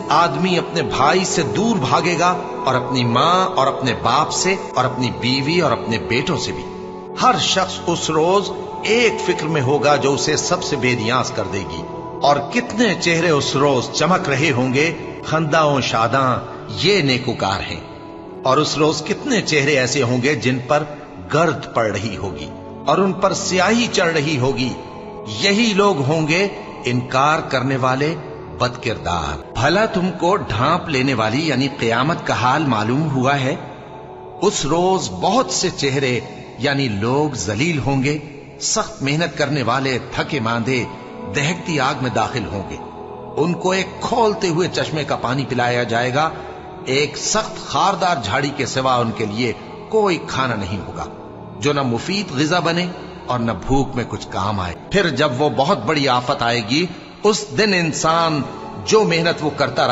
آدمی اپنے بھائی سے دور بھاگے گا اور اپنی ماں اور اپنے باپ سے اور اپنی بیوی اور اپنے بیٹوں سے بھی۔ ہر شخص اس روز ایک فکر میں ہوگا جو اسے سب سے بے نیاز کر دے گی۔ اور کتنے چہرے اس روز چمک رہے ہوں گے، خنداں و شاداں یہ نیکوکار ہیں۔ اور اس روز کتنے چہرے ایسے ہوں گے جن پر گرد پڑ رہی ہوگی اور ان پر سیاہی چڑھ رہی ہوگی، یہی لوگ ہوں گے انکار کرنے والے بد کردار۔ بھلا تم کو ڈھانپ لینے والی یعنی قیامت کا حال معلوم ہوا ہے؟ اس روز بہت سے چہرے یعنی لوگ ذلیل ہوں گے، سخت محنت کرنے والے تھکے ماندے دہکتی آگ میں داخل ہوں گے۔ ان کو ایک کھولتے ہوئے چشمے کا پانی پلایا جائے گا، ایک سخت خاردار جھاڑی کے سوا ان کے لیے کوئی کھانا نہیں ہوگا جو نہ مفید غذا بنے اور نہ بھوک میں کچھ کام آئے۔ پھر جب وہ بہت بڑی آفت آئے گی، اس دن انسان جو محنت وہ کرتا رہا